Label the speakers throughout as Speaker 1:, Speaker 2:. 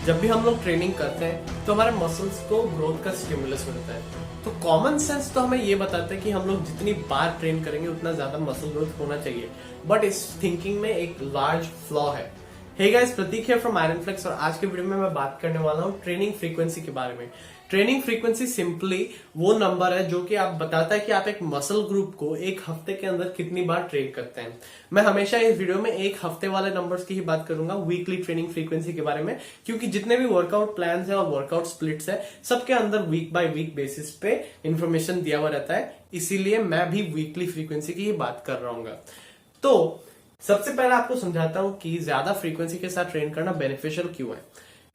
Speaker 1: जब भी हम लोग ट्रेनिंग करते हैं तो हमारे मसल्स को ग्रोथ का स्टिमुलस मिलता है। तो कॉमन सेंस तो हमें ये बताता है कि हम लोग जितनी बार ट्रेन करेंगे उतना ज्यादा मसल ग्रोथ होना चाहिए, बट इस थिंकिंग में एक लार्ज फ्लॉ है। हे गाइस, प्रतीक है फ्रॉम आयरन फ्लेक्स और आज के वीडियो में मैं बात करने वाला हूँ ट्रेनिंग फ्रीक्वेंसी के बारे में। ट्रेनिंग फ्रीक्वेंसी सिंपली वो नंबर है जो कि आप बताता है कि आप एक मसल ग्रुप को एक हफ्ते के अंदर कितनी बार ट्रेन करते हैं। मैं हमेशा इस वीडियो में एक हफ्ते वाले नंबर्स की ही बात करूंगा, वीकली ट्रेनिंग फ्रीक्वेंसी के बारे में, क्योंकि जितने भी वर्कआउट प्लान है और वर्कआउट स्प्लिट्स है सबके अंदर वीक बाय वीक बेसिस पे इंफॉर्मेशन दिया हुआ रहता है, इसीलिए मैं भी वीकली फ्रीक्वेंसी की ही बात कर रहा हूँ। तो सबसे पहले आपको समझाता हूं कि ज्यादा फ्रीक्वेंसी के साथ ट्रेन करना बेनिफिशियल क्यों है।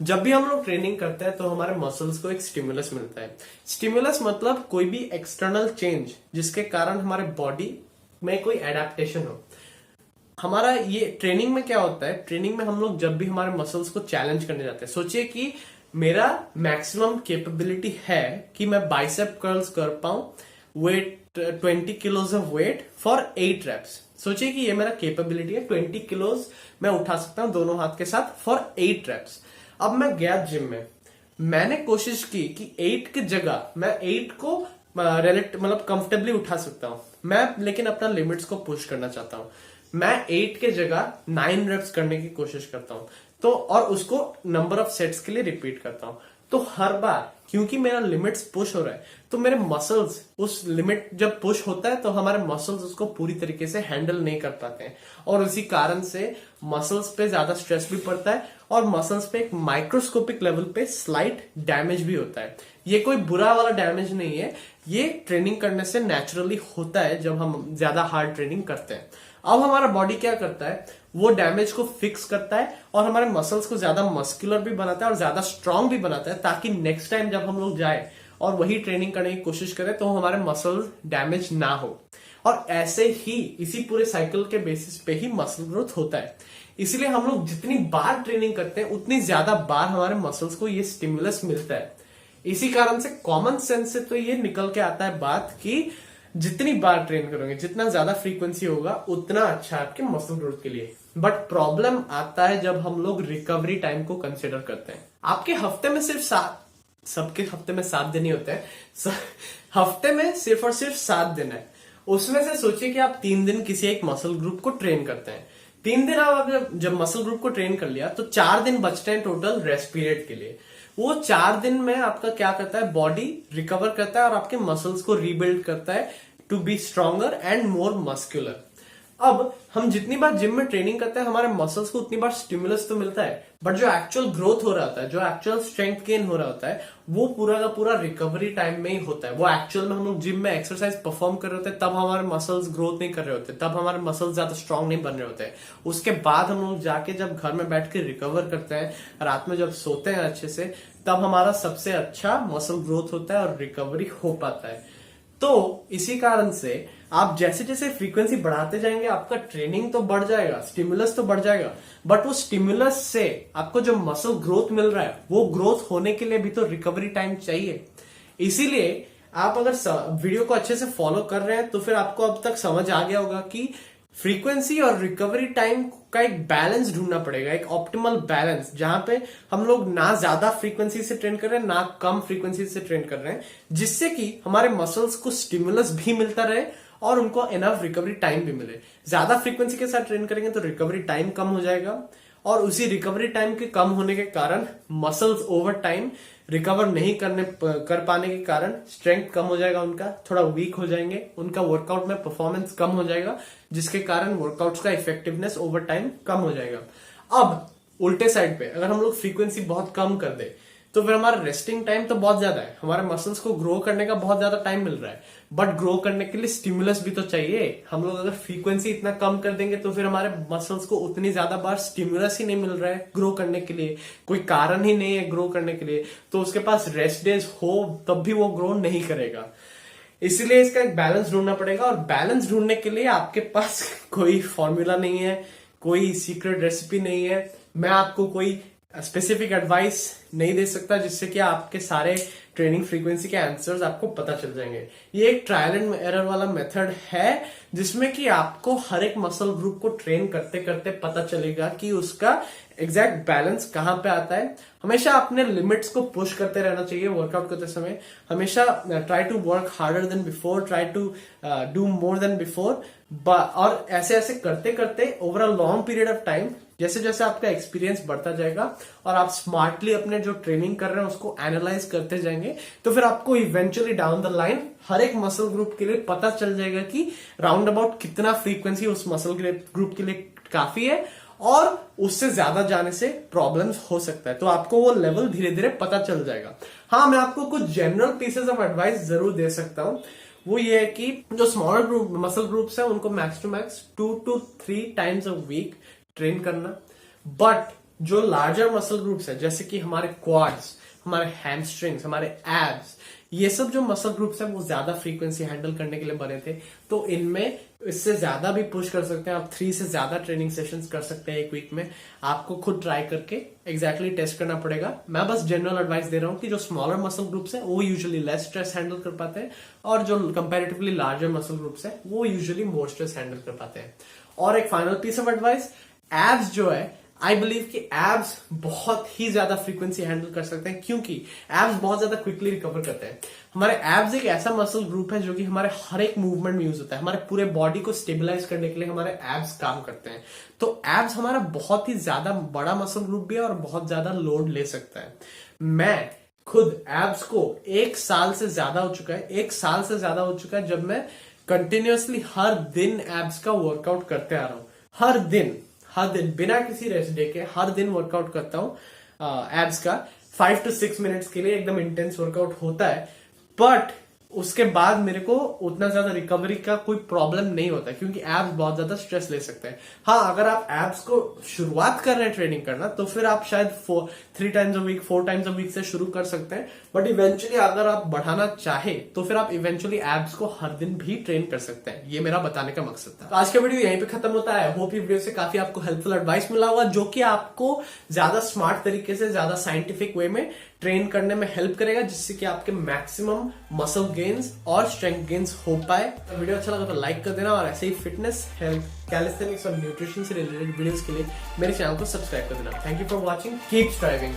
Speaker 1: जब भी हम लोग ट्रेनिंग करते हैं तो हमारे मसल्स को एक स्टिमुलस मिलता है। स्टिमुलस मतलब कोई भी एक्सटर्नल चेंज जिसके कारण हमारे बॉडी में कोई एडेप्टेशन हो। हमारा ये ट्रेनिंग में क्या होता है, ट्रेनिंग में हम लोग जब भी हमारे मसल्स को चैलेंज करने जाते हैं, सोचिए कि मेरा मैक्सिमम कैपेबिलिटी है कि मैं बाइसेप कर्ल्स कर पाऊं weight 20 kilos of weight for 8 reps. सोचिए कि ये मेरा कैपेबिलिटी है, 20 किलोज मैं उठा सकता हूं दोनों हाथ के साथ फॉर 8 रेप्स। अब मैं गया जिम में, मैंने कोशिश की कि 8 की जगह मैं 8 को मतलब कंफर्टेबली उठा सकता हूं मैं, लेकिन अपना लिमिट्स को पुश करना चाहता हूं। मैं 8 के जगह 9 रेप्स करने की कोशिश करता हूं, तो और उसको नंबर ऑफ सेट्स के लिए रिपीट करता हूं। तो हर बार क्योंकि मेरा लिमिट्स पुश हो रहा है तो मेरे मसल्स उस लिमिट जब पुश होता है तो हमारे मसल्स उसको पूरी तरीके से हैंडल नहीं कर पाते हैं, और उसी कारण से मसल्स पे ज्यादा स्ट्रेस भी पड़ता है और मसल्स पे एक माइक्रोस्कोपिक लेवल पे स्लाइट डैमेज भी होता है। ये कोई बुरा वाला डैमेज नहीं है, ये ट्रेनिंग करने से नेचुरली होता है जब हम ज्यादा हार्ड ट्रेनिंग करते हैं। अब हमारा बॉडी क्या करता है, वो डैमेज को फिक्स करता है और हमारे मसल्स को ज्यादा मस्कुलर भी बनाता है और ज्यादा स्ट्रांग भी बनाता है, ताकि नेक्स्ट टाइम जब हम लोग जाए और वही ट्रेनिंग करने की कोशिश करें तो हमारे मसल्स डैमेज ना हो। और ऐसे ही इसी पूरे साइकिल के बेसिस पे ही मसल ग्रोथ होता है। इसलिए हम लोग जितनी बार ट्रेनिंग करते हैं उतनी ज्यादा बार हमारे मसल्स को ये स्टिमुलस मिलता है। इसी कारण से कॉमन सेंस से तो ये निकल के आता है बात कि जितनी बार ट्रेन करोगे, जितना ज्यादा फ्रीक्वेंसी होगा उतना अच्छा है आपके मसल ग्रोथ के लिए। बट प्रॉब्लम आता है जब हम लोग रिकवरी टाइम को कंसिडर करते हैं। आपके हफ्ते में सिर्फ सबके हफ्ते में 7 दिन ही होते हैं, हफ्ते में सिर्फ और सिर्फ 7 दिन है। उसमें से सोचिए कि आप 3 दिन किसी एक मसल ग्रुप को ट्रेन करते हैं। 3 दिन आप जब मसल ग्रुप को ट्रेन कर लिया तो 4 दिन बचते हैं टोटल रेस्ट पीरियड के लिए। वो 4 दिन में आपका क्या करता है, बॉडी रिकवर करता है और आपके मसल्स को रीबिल्ड करता है to be stronger and more muscular. अब हम जितनी बार जिम में ट्रेनिंग करते हैं हमारे मसल्स को उतनी बार स्टिमुलस तो मिलता है, बट जो एक्चुअल ग्रोथ हो रहा होता है, जो एक्चुअल स्ट्रेंथ गेन हो रहा होता है, वो पूरा का पूरा रिकवरी टाइम में ही होता है। वो एक्चुअल में हम लोग जिम में एक्सरसाइज परफॉर्म कर रहे होते हैं तब हमारे मसल्स ग्रोथ नहीं कर रहे होते, तब हमारे मसल्स ज्यादा स्ट्रांग नहीं बन रहे होते। उसके बाद हम लोग जाके जब घर में बैठ के रिकवर करते हैं, रात में जब सोते हैं अच्छे से, तब हमारा सबसे अच्छा मसल ग्रोथ होता है और रिकवरी हो पाता है। तो इसी कारण से आप जैसे जैसे फ्रीक्वेंसी बढ़ाते जाएंगे आपका ट्रेनिंग तो बढ़ जाएगा, स्टिमुलस तो बढ़ जाएगा, बट वो स्टिमुलस से आपको जो मसल ग्रोथ मिल रहा है वो ग्रोथ होने के लिए भी तो रिकवरी टाइम चाहिए। इसीलिए आप अगर वीडियो को अच्छे से फॉलो कर रहे हैं तो फिर आपको अब तक समझ आ गया होगा कि फ्रीक्वेंसी और रिकवरी टाइम का एक बैलेंस ढूंढना पड़ेगा, एक ऑप्टिमल बैलेंस, जहां पे हम लोग ना ज्यादा फ्रीक्वेंसी से ट्रेन कर रहे हैं ना कम फ्रीक्वेंसी से ट्रेन कर रहे हैं, जिससे कि हमारे मसल्स को स्टिमुलस भी मिलता रहे और उनको इनफ रिकवरी टाइम भी मिले। ज्यादा फ्रीक्वेंसी के साथ ट्रेन करेंगे तो रिकवरी टाइम कम हो जाएगा और उसी रिकवरी टाइम के कम होने के कारण मसल्स ओवर टाइम रिकवर नहीं कर पाने के कारण स्ट्रेंथ कम हो जाएगा, उनका थोड़ा वीक हो जाएंगे, उनका वर्कआउट में परफॉर्मेंस कम हो जाएगा, जिसके कारण वर्कआउट्स का इफेक्टिवनेस ओवर टाइम कम हो जाएगा। अब उल्टे साइड पे अगर हम लोग फ्रीक्वेंसी बहुत कम कर दे तो फिर हमारा रेस्टिंग टाइम तो बहुत ज्यादा है, हमारे मसल्स को ग्रो करने का बहुत ज्यादा टाइम मिल रहा है, बट ग्रो करने के लिए स्टिमुलस भी तो चाहिए। हम लोग अगर फ्रीक्वेंसी इतना कम कर देंगे तो फिर हमारे मसल्स को उतनी ज्यादा बार स्टिमुलस ही नहीं मिल रहा है ग्रो करने के लिए, कोई कारण ही नहीं है ग्रो करने के लिए, तो उसके पास रेस्ट डेज हो तब भी वो ग्रो नहीं करेगा। इसलिए इसका एक बैलेंस ढूंढना पड़ेगा, और बैलेंस ढूंढने के लिए आपके पास कोई फॉर्मूला नहीं है, कोई सीक्रेट रेसिपी नहीं है। मैं आपको कोई स्पेसिफिक एडवाइस नहीं दे सकता जिससे कि आपके सारे ट्रेनिंग फ्रीक्वेंसी के आंसर्स आपको पता चल जाएंगे। ये एक ट्रायल एंड एरर वाला मेथड है जिसमें कि आपको हर एक मसल ग्रुप को ट्रेन करते करते पता चलेगा कि उसका एग्जैक्ट बैलेंस कहाँ पे आता है, हमेशा अपने लिमिट्स को पुश करते रहना चाहिए वर्कआउट करते समय। हमेशा try to work harder than before, try to do more than before. और ऐसे ऐसे करते करते over a long period of time, जैसे जैसे आपका एक्सपीरियंस बढ़ता जाएगा और आप स्मार्टली अपने जो ट्रेनिंग कर रहे हैं उसको एनालाइज करते जाएंगे, तो फिर आपको इवेंचुअली डाउन द लाइन हर एक मसल ग्रुप के लिए पता चल जाएगा कि राउंड अबाउट कितना फ्रीक्वेंसी उस मसल ग्रुप के लिए काफी है और उससे ज्यादा जाने से प्रॉब्लम्स हो सकता है। तो आपको वो लेवल धीरे धीरे पता चल जाएगा। हाँ, मैं आपको कुछ जनरल पीसेस ऑफ एडवाइस जरूर दे सकता हूं। वो ये है कि जो स्मॉलर ग्रुप मसल ग्रुप्स है उनको max to max 2 to 3 times a week train करना। बट जो लार्जर मसल ग्रुप्स है जैसे कि हमारे क्वाड्स, हमारे हैमस्ट्रिंग्स, हमारे एब्स, ये सब जो मसल ग्रुप्स है वो ज्यादा फ्रीक्वेंसी हैंडल करने के लिए बने थे। तो इनमें इससे ज्यादा भी पुश कर सकते हैं आप, 3 से ज्यादा ट्रेनिंग सेशंस कर सकते हैं एक वीक में। आपको खुद ट्राई करके एग्जैक्टली टेस्ट करना पड़ेगा। मैं बस जनरल एडवाइस दे रहा हूं कि जो स्मॉलर मसल ग्रुप्स है वो यूजुअली लेस स्ट्रेस हैंडल कर पाते हैं और जो कंपैरेटिवली लार्जर मसल ग्रुप्स है वो यूजुअली मोर स्ट्रेस हैंडल कर पाते हैं। और एक final piece of advice, abs जो है, आई बिलीव कि एब्स बहुत ही ज्यादा फ्रीक्वेंसी हैंडल कर सकते हैं क्योंकि एब्स बहुत ज्यादा क्विकली रिकवर करते हैं। हमारे एब्स एक ऐसा मसल ग्रुप है जो कि हमारे हर एक मूवमेंट में यूज होता है। हमारे पूरे बॉडी को स्टेबलाइज करने के लिए हमारे एब्स काम करते हैं। तो एब्स हमारा बहुत ही ज्यादा बड़ा मसल ग्रुप भी है और बहुत ज्यादा लोड ले सकता है। मैं खुद एब्स को 1 साल से ज्यादा हो चुका है, 1 साल से ज्यादा हो चुका है जब मैं कंटिन्यूअसली हर दिन एब्स का वर्कआउट करते आ रहा हूं। हर दिन बिना किसी रेस्ट डे के हर दिन वर्कआउट करता हूं एब्स का 5 to 6 मिनट्स के लिए। एकदम इंटेंस वर्कआउट होता है, बट उसके बाद मेरे को उतना ज्यादा रिकवरी का कोई प्रॉब्लम नहीं होता क्योंकि एब्स बहुत ज्यादा स्ट्रेस ले सकते हैं। हाँ, अगर आप एब्स को शुरुआत कर रहे हैं ट्रेनिंग करना तो फिर आप शायद 3 times a week, 4 times a week से शुरू कर सकते हैं। बट इवेंचुअली अगर आप बढ़ाना चाहे तो फिर आप इवेंचुअली एब्स को हर दिन भी ट्रेन कर सकते हैं। ये मेरा बताने का मकसद था। तो आज का वीडियो यहीं पे खत्म होता है। होप ये वीडियो से काफी आपको हेल्पफुल एडवाइस मिला होगा जो कि आपको ज्यादा स्मार्ट तरीके से, ज्यादा साइंटिफिक वे में ट्रेन करने में हेल्प करेगा, जिससे कि आपके मैक्सिमम मसल गेन्स और स्ट्रेंथ गेन्स हो पाए। तो वीडियो अच्छा लगा तो लाइक कर देना और ऐसे ही फिटनेस, हेल्थ, कैलिस्थेनिक्स और न्यूट्रिशन से रिलेटेड वीडियोस के लिए मेरे चैनल को सब्सक्राइब कर देना। Thank you for watching, keep striving.